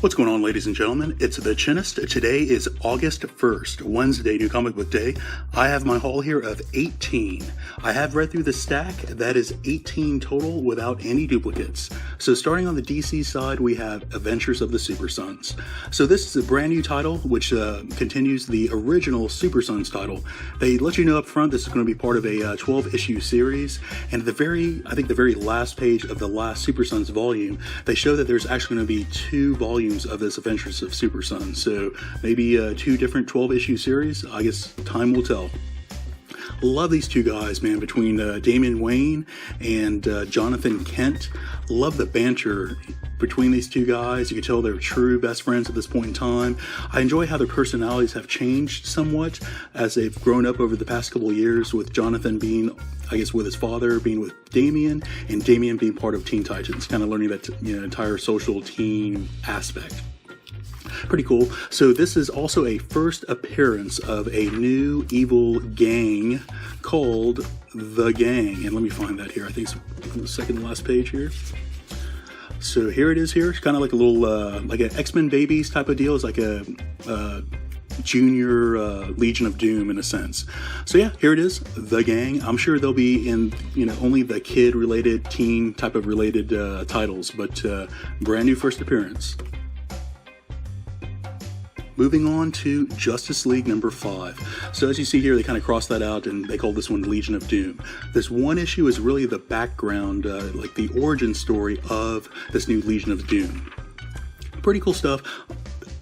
What's going on, ladies and gentlemen? It's the Chinnist. Today is August 1st, Wednesday, New Comic Book Day. I have my haul here of 18. I have read through the stack. That is 18 total without any duplicates. So starting on the DC side, we have Adventures of the Super Sons. So this is a brand new title, which continues the original Super Sons title. They let you know up front this is going to be part of a 12-issue series. And at the very last page of the last Super Sons volume, they show that there's actually going to be 2 volumes of this Adventures of Super Sons. So maybe 2 different 12-issue series. I guess time will tell. Love these 2 guys, man, between Damian Wayne and Jonathan Kent. Love the banter between these 2 guys. You can tell they're true best friends at this point in time. I enjoy how their personalities have changed somewhat as they've grown up over the past couple of years, with Jonathan being, I guess, with his father, being with Damian, and Damian being part of Teen Titans, kind of learning that entire social teen aspect. Pretty cool. So this is also a first appearance of a new evil gang called The Gang. And let me find that here. I think it's on the second to last page here. So here it is here. It's kind of like a little, like an X-Men Babies type of deal. It's like a junior Legion of Doom in a sense. So yeah, here it is, The Gang. I'm sure they'll be in, only the kid-related, teen type of related titles, but brand new first appearance. Moving on to Justice League number 5. So as you see here, they kind of crossed that out and they called this one Legion of Doom. This one issue is really the background, like the origin story of this new Legion of Doom. Pretty cool stuff.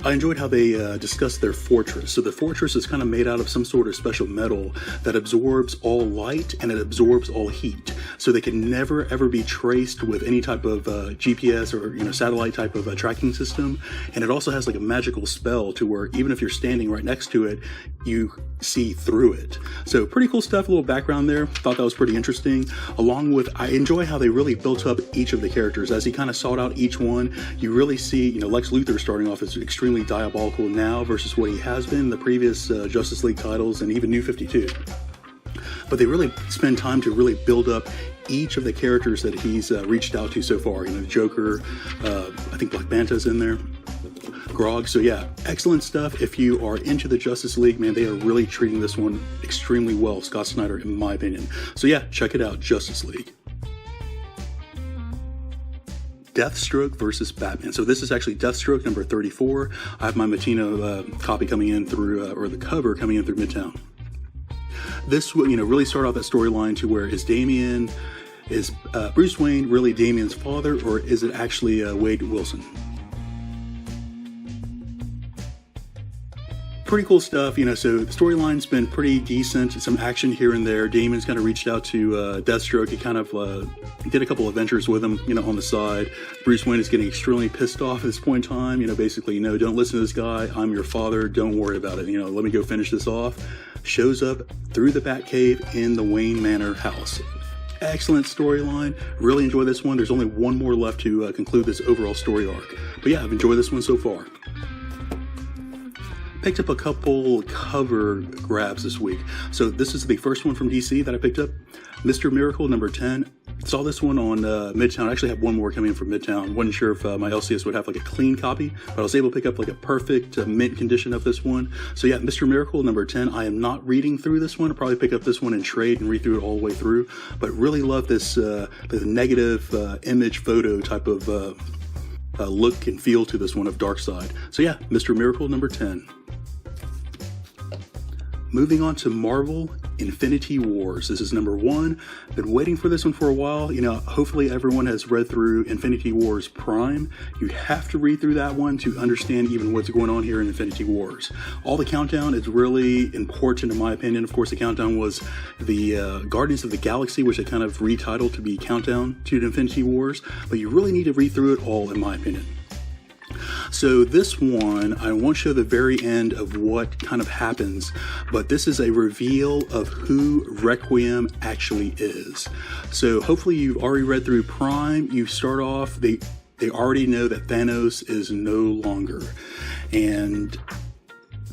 I enjoyed how they discussed their fortress. So the fortress is kind of made out of some sort of special metal that absorbs all light and it absorbs all heat. So they can never ever be traced with any type of GPS or satellite type of tracking system. And it also has like a magical spell to where even if you're standing right next to it, you see through it. So pretty cool stuff, a little background there. Thought that was pretty interesting. Along with, I enjoy how they really built up each of the characters. As he kind of sought out each one, you really see, Lex Luthor starting off as extremely diabolical now versus what he has been in the previous Justice League titles and even New 52. But they really spend time to really build up each of the characters that he's reached out to so far. The Joker, I think Black Manta's in there, Grog. So yeah, excellent stuff. If you are into the Justice League, man, they are really treating this one extremely well, Scott Snyder, in my opinion. So yeah, check it out, Justice League. Deathstroke versus Batman. So this is actually Deathstroke number 34. I have my Matino copy coming in through, or the cover coming in through Midtown. This will, really start off that storyline to where is Bruce Wayne really Damian's father, or is it actually Wade Wilson? Pretty cool stuff, so the storyline's been pretty decent, some action here and there. Damian's kind of reached out to Deathstroke. He kind of did a couple of adventures with him, on the side. Bruce Wayne is getting extremely pissed off at this point in time, basically, don't listen to this guy. I'm your father. Don't worry about it. Let me go finish this off. Shows up through the Batcave in the Wayne Manor house. Excellent storyline. Really enjoy this one. There's only one more left to conclude this overall story arc. But yeah, I've enjoyed this one so far. Picked up a couple cover grabs this week. So this is the first one from DC that I picked up. Mr. Miracle number 10. Saw this one on Midtown. I actually have one more coming in from Midtown. Wasn't sure if my LCS would have like a clean copy, but I was able to pick up like a perfect mint condition of this one. So yeah, Mr. Miracle number 10. I am not reading through this one. I'll probably pick up this one and trade and read through it all the way through. But really love this the negative image photo type of look and feel to this one of Darkseid. So yeah, Mr. Miracle number 10. Moving on to Marvel Infinity Wars. This is number 1. Been waiting for this one for a while. Hopefully everyone has read through Infinity Wars Prime. You have to read through that one to understand even what's going on here in Infinity Wars. All the countdown is really important in my opinion. Of course, the countdown was the Guardians of the Galaxy, which they kind of retitled to be Countdown to Infinity Wars. But you really need to read through it all in my opinion. So this one, I won't show the very end of what kind of happens, but this is a reveal of who Requiem actually is. So hopefully you've already read through Prime. You start off, they already know that Thanos is no longer. And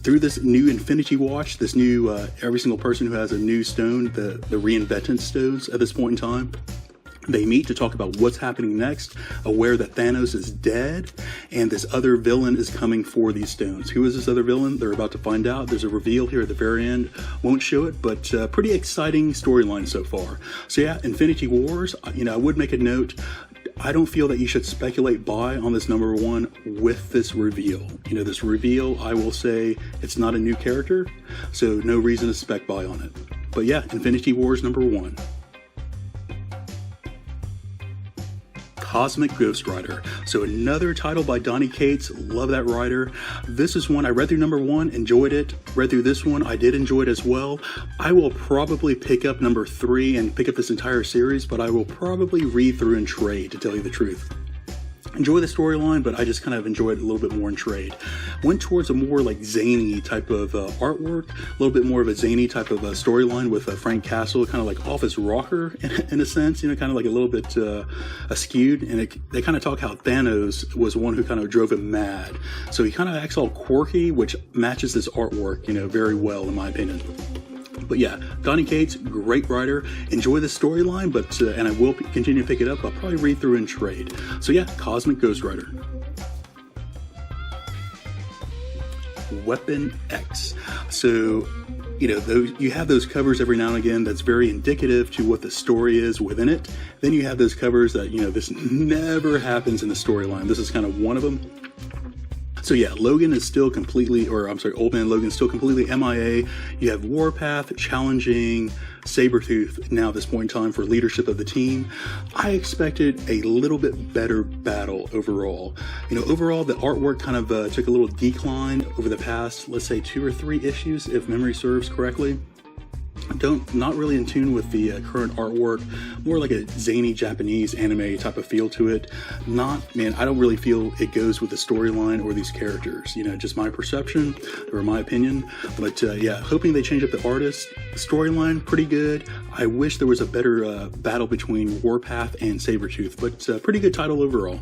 through this new Infinity Watch, this new, every single person who has a new stone, the reinvented stones at this point in time, They meet to talk about what's happening next, aware that Thanos is dead, and this other villain is coming for these stones. Who is this other villain? They're about to find out. There's a reveal here at the very end. Won't show it, but pretty exciting storyline so far. So yeah, Infinity Wars, I would make a note. I don't feel that you should speculate buy on this number 1 with this reveal. This reveal, I will say, it's not a new character, so no reason to spec buy on it. But yeah, Infinity Wars number 1. Cosmic Ghost Rider. So another title by Donny Cates. Love that writer. This is one I read through number 1, enjoyed it. Read through this one, I did enjoy it as well. I will probably pick up number 3 and pick up this entire series, but I will probably read through and trade, to tell you the truth. Enjoy the storyline, but I just kind of enjoyed it a little bit more in trade. Went towards a more like zany type of artwork, a little bit more of a zany type of storyline with Frank Castle, kind of like office rocker in a sense, kind of like a little bit askewed. And they kind of talk how Thanos was one who kind of drove him mad. So he kind of acts all quirky, which matches this artwork, very well in my opinion. But yeah, Donny Cates, great writer. Enjoy the storyline, but and I will continue to pick it up. I'll probably read through and trade. So yeah, Cosmic Ghost Rider. Weapon X. So, you have those covers every now and again that's very indicative to what the story is within it. Then you have those covers that, this never happens in the storyline. This is kind of one of them. So yeah, Logan is still completely, Old Man Logan is still completely MIA. You have Warpath challenging Sabretooth now at this point in time for leadership of the team. I expected a little bit better battle overall. Overall the artwork kind of took a little decline over the past, let's say 2 or 3 issues, if memory serves correctly. Not really in tune with the current artwork, more like a zany Japanese anime type of feel to it. I don't really feel it goes with the storyline or these characters, just my perception or my opinion. But yeah, hoping they change up the artist. The storyline, pretty good. I wish there was a better battle between Warpath and Sabretooth, but pretty good title overall.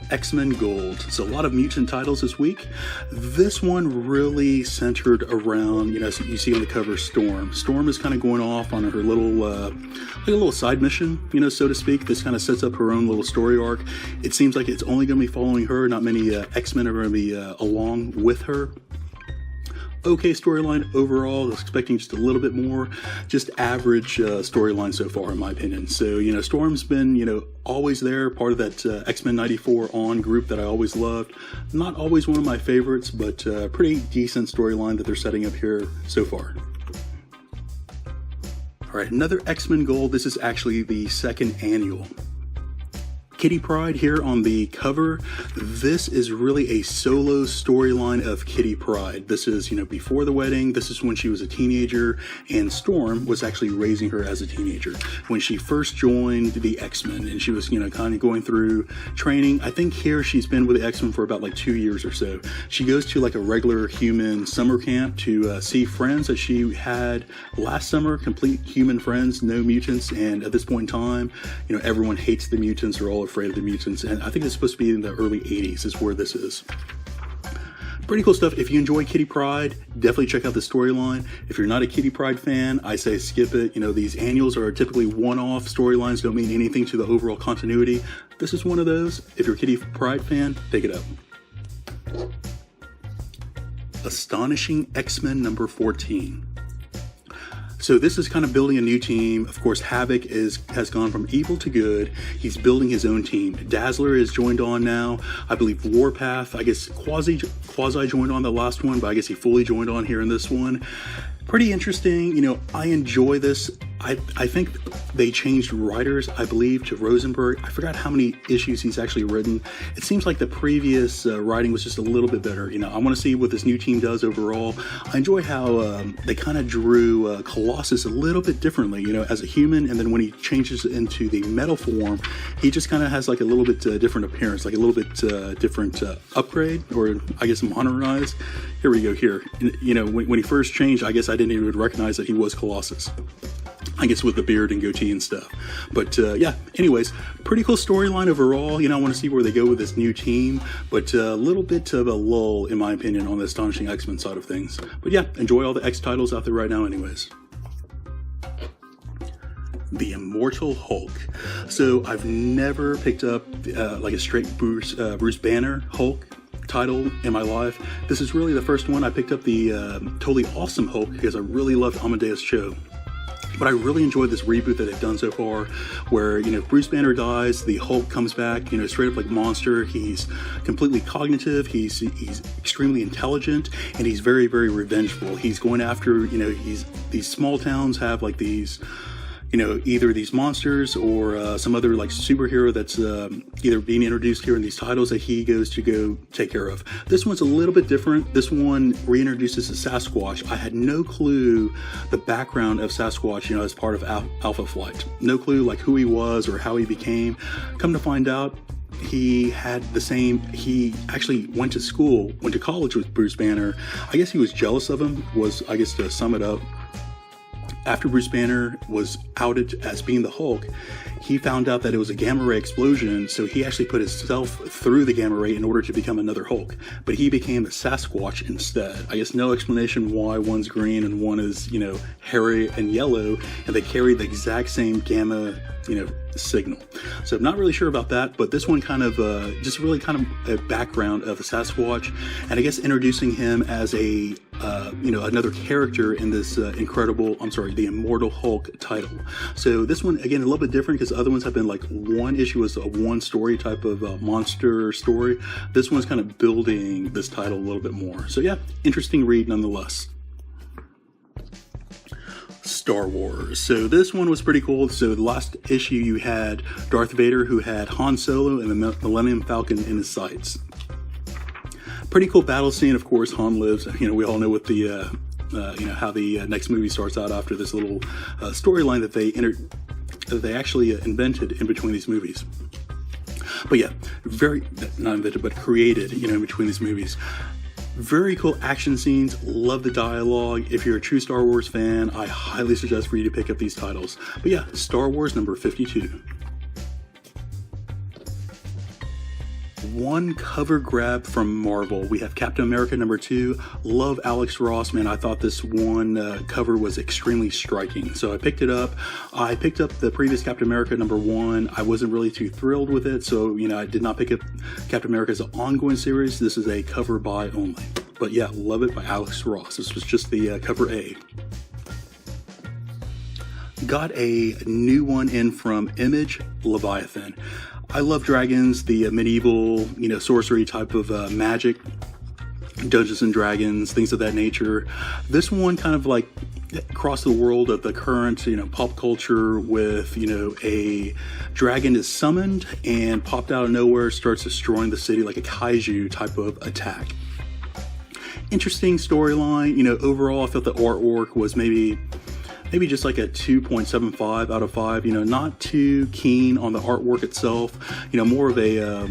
XMen Gold. So a lot of mutant titles this week. This one really centered around, so you see on the cover, Storm. Storm is kind of going off on her little, like a little side mission, so to speak. This kind of sets up her own little story arc. It seems like it's only going to be following her. Not many X-Men are going to be along with her. Okay storyline overall, expecting just a little bit more, just average storyline so far in my opinion. So, Storm's been, always there, part of that X-Men 94 on group that I always loved. Not always one of my favorites, but pretty decent storyline that they're setting up here so far. All right, another XMen Gold. This is actually the second annual. Kitty Pryde here on the cover. This is really a solo storyline of Kitty Pryde. This is, before the wedding. This is when she was a teenager, and Storm was actually raising her as a teenager when she first joined the X-Men, and she was, kind of going through training. I think here she's been with the X-Men for about like 2 years or so. She goes to like a regular human summer camp to see friends that she had last summer, complete human friends, no mutants, and at this point in time, everyone hates the mutants, or all afraid of the mutants, and I think it's supposed to be in the early 80s is where this is. Pretty cool stuff. If you enjoy Kitty Pryde, definitely check out the storyline. If you're not a Kitty Pryde fan, I say skip it. These annuals are typically one-off storylines, don't mean anything to the overall continuity. This is one of those. If you're a Kitty Pryde fan, pick it up. Astonishing XMen number 14. So this is kind of building a new team. Of course, Havoc has gone from evil to good. He's building his own team. Dazzler is joined on now. I believe Warpath, I guess quasi joined on the last one, but I guess he fully joined on here in this one. Pretty interesting. I enjoy this. I think they changed writers, I believe, to Rosenberg. I forgot how many issues he's actually written. It seems like the previous writing was just a little bit better. I want to see what this new team does overall. I enjoy how they kind of drew Colossus a little bit differently, as a human, and then when he changes into the metal form, he just kind of has like a little bit different appearance, like a little bit different upgrade, or I guess modernized. Here we go here. When he first changed, I guess I didn't even recognize that he was Colossus. I guess with the beard and goatee and stuff. But yeah, anyways, pretty cool storyline overall. I want to see where they go with this new team, but a little bit of a lull, in my opinion, on the Astonishing X-Men side of things. But yeah, enjoy all the X titles out there right now anyways. the Immortal Hulk. So I've never picked up like a straight Bruce Banner Hulk title in my life. This is really the first one. I picked up the Totally Awesome Hulk because I really loved Amadeus Cho. But I really enjoyed this reboot that they've done so far, where, you know, Bruce Banner dies, the Hulk comes back, you know, straight up like monster. He's completely cognitive, he's extremely intelligent, and he's very, very revengeful. He's going after, you know, these small towns have like these, you know, either these monsters or some other like superhero that's either being introduced here in these titles that he goes to go take care of. This one's a little bit different. This one reintroduces the Sasquatch. I had no clue the background of Sasquatch, you know, as part of Alpha Flight. No clue like who he was or how he became. Come to find out, he had the same, he actually went to college with Bruce Banner. I guess he was jealous of him, I guess to sum it up. After Bruce Banner was outed as being the Hulk, he found out that it was a gamma ray explosion, so he actually put himself through the gamma ray in order to become another Hulk. But he became a Sasquatch instead. I guess no explanation why one's green and one is, you know, hairy and yellow, and they carry the exact same gamma, you know, signal. So I'm not really sure about that, but this one kind of just really kind of a background of the Sasquatch, and I guess introducing him as a you know, another character in this the Immortal Hulk title. So this one, again, a little bit different because other ones have been like one issue was a one story type of monster story. This one's kind of building this title a little bit more. So yeah, interesting read nonetheless. Star Wars. So this one was pretty cool. So the last issue you had Darth Vader, who had Han Solo and the Millennium Falcon in his sights. Pretty cool battle scene. Of course, Han lives. You know, we all know what the you know, how the next movie starts out after this little storyline that they actually invented in between these movies. But yeah, not invented, but created, you know, in between these movies. Very cool action scenes. Love the dialogue. If you're a true Star Wars fan, I highly suggest for you to pick up these titles. But yeah, Star Wars number 52. One cover grab from Marvel. We have Captain America number 2. Love Alex Ross, man. I thought this one cover was extremely striking, so I picked it up. I picked up the previous Captain America number 1. I wasn't really too thrilled with it, so, you know, I did not pick up Captain America as an ongoing series. This is a cover buy only. But yeah, love it by Alex Ross. This was just the cover A. Got a new one in from Image, Leviathan. I love dragons, the medieval, you know, sorcery type of magic, Dungeons and Dragons, things of that nature. This one kind of like crossed the world of the current, you know, pop culture with, you know, a dragon is summoned and popped out of nowhere, starts destroying the city like a kaiju type of attack. Interesting storyline. You know, overall I felt the artwork was maybe just like a 2.75 out of 5, you know, not too keen on the artwork itself, you know, more of a,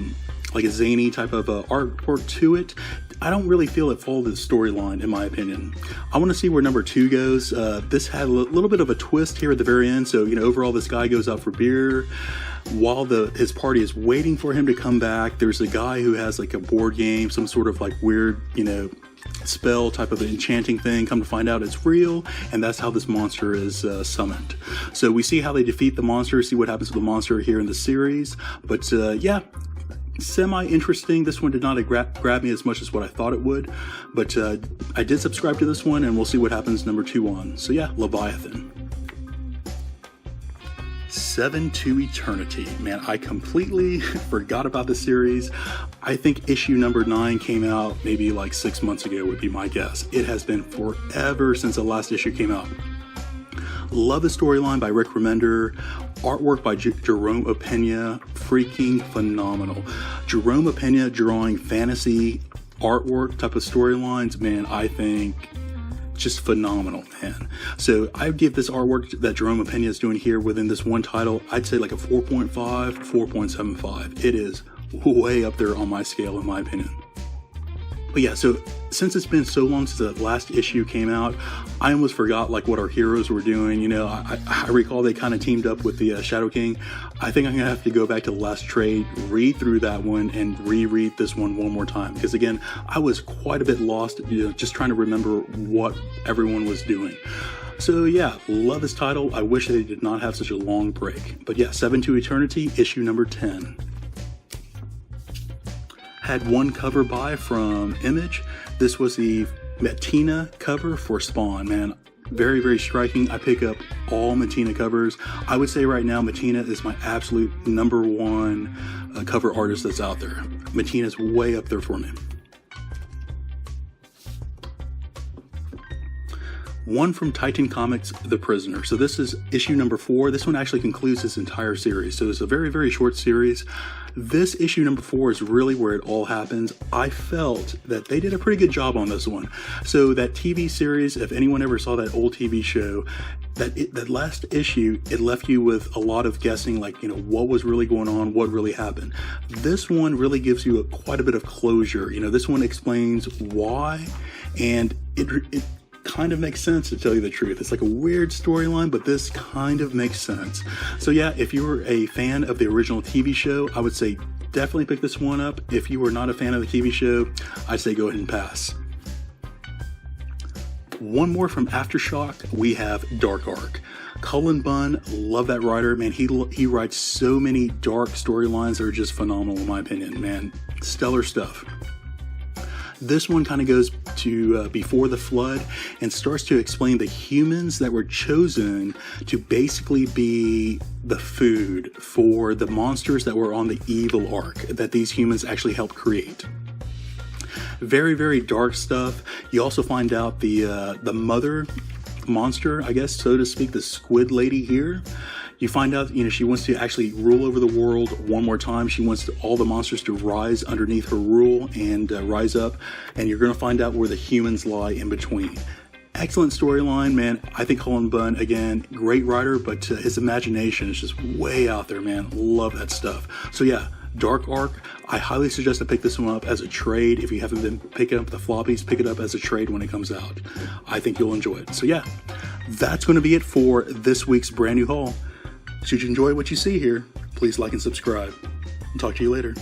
like a zany type of artwork to it. I don't really feel it followed the storyline, in my opinion. I want to see where number 2 goes. This had a little bit of a twist here at the very end. So, you know, overall this guy goes out for beer. While his party is waiting for him to come back, there's a guy who has like a board game, some sort of like weird, you know, spell type of enchanting thing. Come to find out it's real, and that's how this monster is summoned. So we see how they defeat the monster, see what happens to the monster here in the series. But yeah, semi-interesting. This one did not grab me as much as what I thought it would, but I did subscribe to this one, and we'll see what happens number 2 on. So yeah, Leviathan. 7 to Eternity. Man, I completely forgot about the series. I think issue number 9 came out maybe like 6 months ago would be my guess. It has been forever since the last issue came out. Love the storyline by Rick Remender. Artwork by Jerome Opeña. Freaking phenomenal. Jerome Opeña drawing fantasy artwork type of storylines, man, I think just phenomenal, man. So I would give this artwork that Jerome Opeña is doing here within this one title, I'd say like a 4.5, 4.75. It is way up there on my scale, in my opinion. But yeah, so since it's been so long since the last issue came out, I almost forgot like what our heroes were doing. You know, I recall they kind of teamed up with the Shadow King. I think I'm gonna have to go back to the last trade, read through that one, and reread this one more time, because again, I was quite a bit lost, you know, just trying to remember what everyone was doing. So yeah, love this title. I wish they did not have such a long break. But yeah, 7 to Eternity, issue number 10. Had one cover by from Image. This was the Mattina cover for Spawn, man. Very, very striking. I pick up all Mattina covers. I would say right now, Mattina is my absolute number one cover artist that's out there. Mattina's way up there for me. One from Titan Comics, The Prisoner. So this is issue number 4. This one actually concludes this entire series. So it's a very, very short series. This issue number 4 is really where it all happens. I felt that they did a pretty good job on this one. So that TV series, if anyone ever saw that old TV show, that last issue, it left you with a lot of guessing, like, you know, what was really going on, what really happened. This one really gives you quite a bit of closure. You know, this one explains why, and it kind of makes sense, to tell you the truth. It's like a weird storyline, but this kind of makes sense. So yeah, if you were a fan of the original TV show, I would say definitely pick this one up. If you were not a fan of the TV show, I'd say go ahead and pass. One more from Aftershock, we have Dark Arc. Cullen Bunn, love that writer, man. He writes so many dark storylines that are just phenomenal in my opinion, man. Stellar stuff. This one kind of goes to before the flood and starts to explain the humans that were chosen to basically be the food for the monsters that were on the evil ark that these humans actually helped create. Very, very dark stuff. You also find out the mother monster, I guess, so to speak, the squid lady here. You find out, you know, she wants to actually rule over the world one more time. She wants all the monsters to rise underneath her rule and rise up. And you're going to find out where the humans lie in between. Excellent storyline, man. I think Cullen Bunn, again, great writer, but his imagination is just way out there, man. Love that stuff. So yeah, Dark Arc, I highly suggest to pick this one up as a trade. If you haven't been picking up the floppies, pick it up as a trade when it comes out. I think you'll enjoy it. So yeah, that's going to be it for this week's brand new haul. Should you enjoy what you see here, please like and subscribe. I'll talk to you later.